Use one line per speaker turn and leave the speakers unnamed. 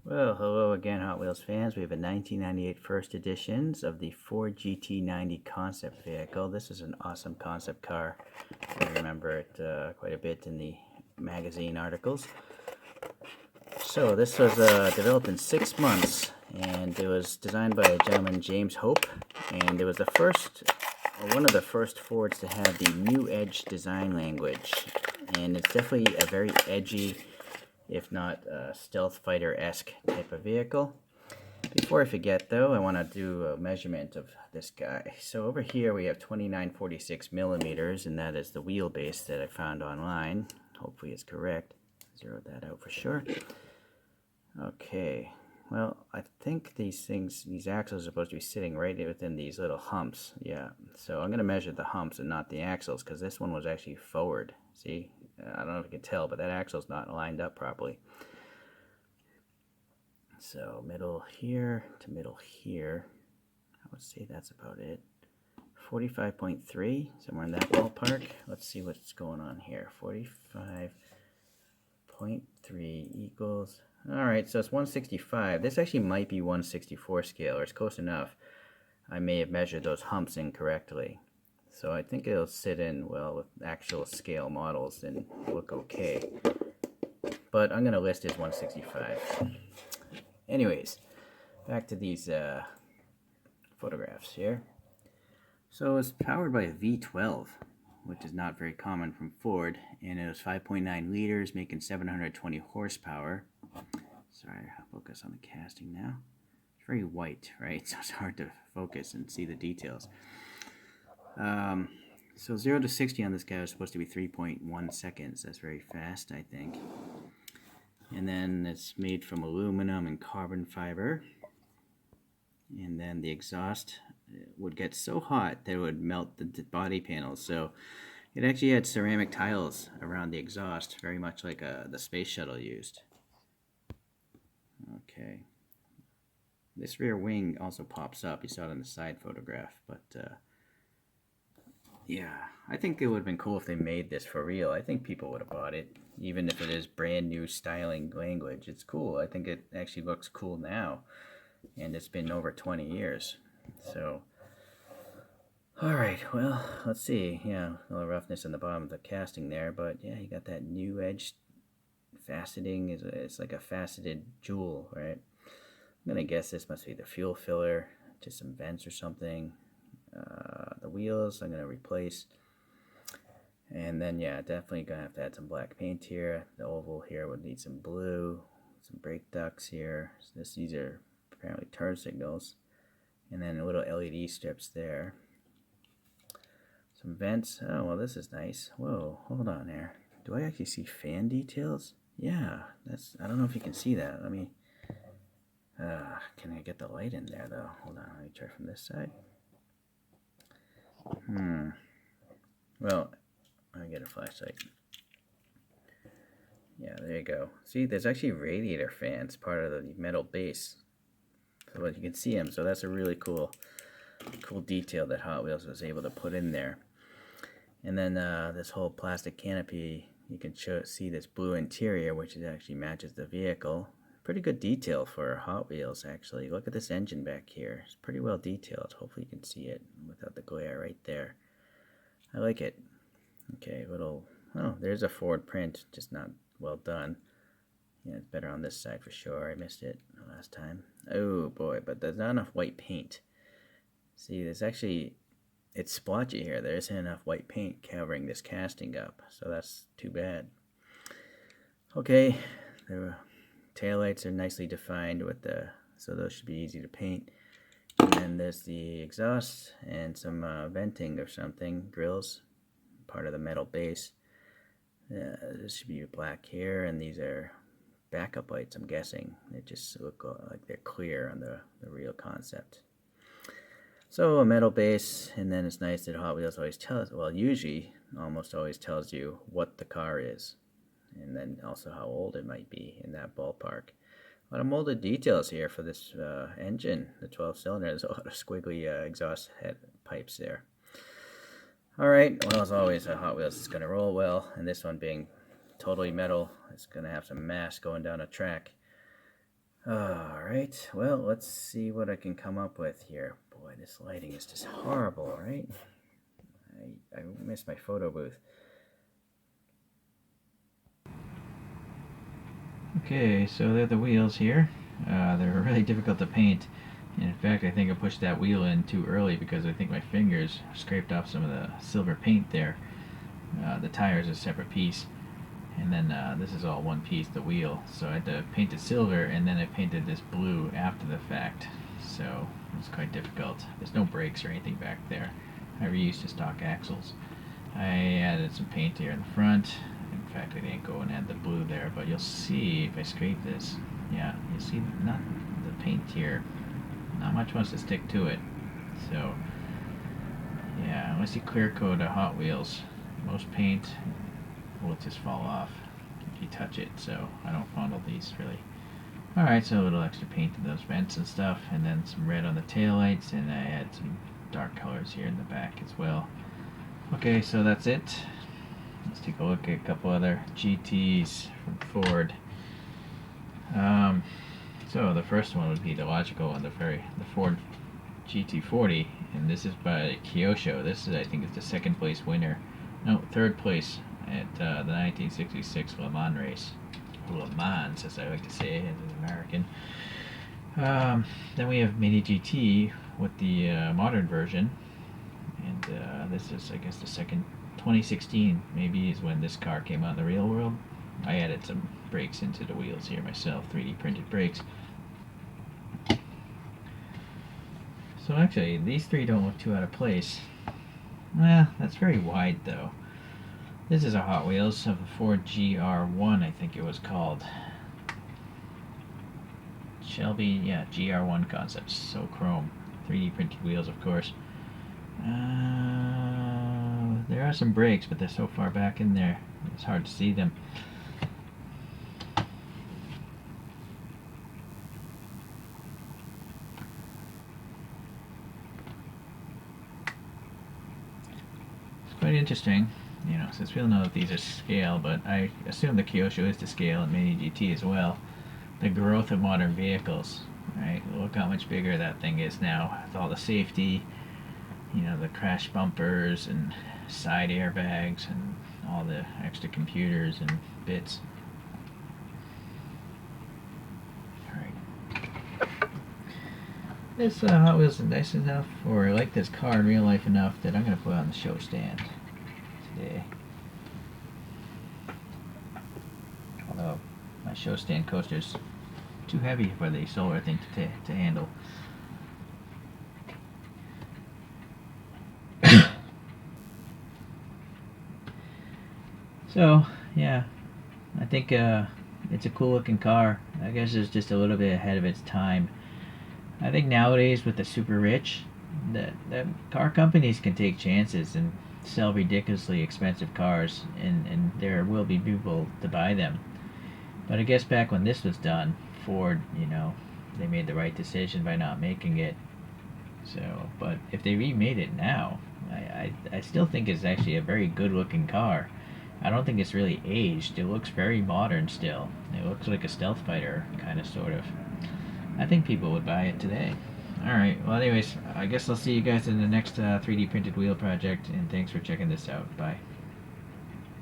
Well, hello again, Hot Wheels fans. We have a 1998 first editions of the Ford GT90 concept vehicle. This is an awesome concept car. I remember it quite a bit in the magazine articles. So this was developed in 6 months, and it was designed by a gentleman, James Hope, and it was one of the first Fords to have the New Edge design language, and it's definitely a very edgy, if not stealth fighter-esque type of vehicle. Before I forget though, I want to do a measurement of this guy. So over here we have 2946 millimeters, and that is the wheelbase that I found online. Hopefully it's correct. Zero that out for sure. Okay, well, I think these axles are supposed to be sitting right within these little humps. Yeah, so I'm going to measure the humps and not the axles, because this one was actually forward. See, I don't know if you can tell, but that axle's not lined up properly. So middle here to middle here, I would say that's about it. 45.3, somewhere in that ballpark. Let's see what's going on here. 45.3 equals, alright, so it's 165. This actually might be 164 scale, or it's close enough. I may have measured those humps incorrectly. So I think it'll sit in well with actual scale models and look okay. But I'm going to list it as 165. Anyways, back to these photographs here. So it's powered by a V12, which is not very common from Ford, and it was 5.9 liters, making 720 horsepower. Sorry, I'll focus on the casting now. It's very white, right? So it's hard to focus and see the details. So 0 to 60 on this guy is supposed to be 3.1 seconds. That's very fast, I think. And then it's made from aluminum and carbon fiber. And then the exhaust would get so hot that it would melt the body panels. So it actually had ceramic tiles around the exhaust, very much like the space shuttle used. Okay. This rear wing also pops up. You saw it in the side photograph, but yeah, I think it would have been cool if they made this for real. I think people would have bought it, even if it is brand new styling language. It's cool. I think it actually looks cool now, and it's been over 20 years. So, alright, well, let's see. Yeah, a little roughness in the bottom of the casting there, but yeah, you got that new edge faceting. It's like a faceted jewel, right? I'm going to guess this must be the fuel filler, just some vents or something. The wheels I'm going to replace. And then, yeah, definitely going to have to add some black paint here. The oval here would need some blue, some brake ducts here. So these are apparently turn signals. And then little LED strips there. Some vents. Oh, well, this is nice. Whoa, hold on there. Do I actually see fan details? Yeah, I don't know if you can see that. Let me, can I get the light in there, though? Hold on, let me try from this side. Well, I get a flashlight. Yeah, there you go. See, there's actually radiator fans, part of the metal base. So you can see them. So that's a really cool detail that Hot Wheels was able to put in there. And then this whole plastic canopy, you can see this blue interior, which actually matches the vehicle. Pretty good detail for Hot Wheels, actually. Look at this engine back here. It's pretty well detailed. Hopefully you can see it without the glare right there. I like it. Okay, oh, there's a Ford print, just not well done. Yeah, it's better on this side for sure. I missed it last time. Oh boy, but there's not enough white paint. See, it's splotchy here. There isn't enough white paint covering this casting up, so that's too bad. Okay, the taillights are nicely defined so those should be easy to paint. And then there's the exhaust and some venting or something, grills, part of the metal base. This should be black here, and these are backup lights, I'm guessing. They just look like they're clear on the real concept. So a metal base, and then it's nice that Hot Wheels always usually almost always tells you what the car is, and then also how old it might be in that ballpark. A lot of molded details here for this engine, the 12-cylinder. There's a lot of squiggly exhaust head pipes there. Alright, well, as always, Hot Wheels is going to roll well, and this one being totally metal, it's going to have some mass going down a track. Alright, well, let's see what I can come up with here. Boy, this lighting is just horrible, right? I miss my photo booth. Okay, so they're the wheels here. They're really difficult to paint. And in fact, I think I pushed that wheel in too early because I think my fingers scraped off some of the silver paint there. The tire is a separate piece. And then this is all one piece, the wheel. So I had to paint it silver, and then I painted this blue after the fact. So it's quite difficult. There's no brakes or anything back there. I reused the stock axles. I added some paint here in the front. In fact, I didn't go and add the blue there, but you'll see if I scrape this. Yeah, you see not the paint here. Not much wants to stick to it. So yeah, unless you clear coat a Hot Wheels, most paint will just fall off if you touch it. So I don't fondle these really. Alright, so a little extra paint in those vents and stuff, and then some red on the taillights, and I add some dark colors here in the back as well. Okay, so that's it. Let's take a look at a couple other GTs from Ford. So the first one would be the logical one, the Ford GT40, and this is by Kyosho. This is, I think, is the second place winner. No, third place at the 1966 Le Mans race. Le Mans, as I like to say as an American. Then we have Mini GT with the modern version, and this is, I guess, the second. 2016 maybe is when this car came out in the real world. I added some brakes into the wheels here myself, 3D printed brakes. So actually, these three don't look too out of place. Well, that's very wide though. This is a Hot Wheels of a Ford GR1, I think it was called. Shelby, yeah, GR1 concepts. So chrome, 3D printed wheels, of course. There are some brakes, but they're so far back in there, it's hard to see them. It's quite interesting, you know, since we don't know if these are scale, but I assume the Kyosho is to scale and Mini GT as well. The growth of modern vehicles, right? Look how much bigger that thing is now with all the safety, you know, the crash bumpers and side airbags and all the extra computers and bits. Alright. This Hot Wheels is nice enough, or I like this car in real life enough that I'm going to put it on the show stand today. Although my show stand coaster's too heavy for the solar thing to handle. So, yeah, I think it's a cool looking car. I guess it's just a little bit ahead of its time. I think nowadays with the super rich, the car companies can take chances and sell ridiculously expensive cars, and there will be people to buy them. But I guess back when this was done, Ford, you know, they made the right decision by not making it. So, but if they remade it now, I still think it's actually a very good looking car. I don't think it's really aged. It looks very modern still. It looks like a stealth fighter, kind of, sort of. I think people would buy it today. Alright, well anyways, I guess I'll see you guys in the next 3D printed wheel project, and thanks for checking this out. Bye.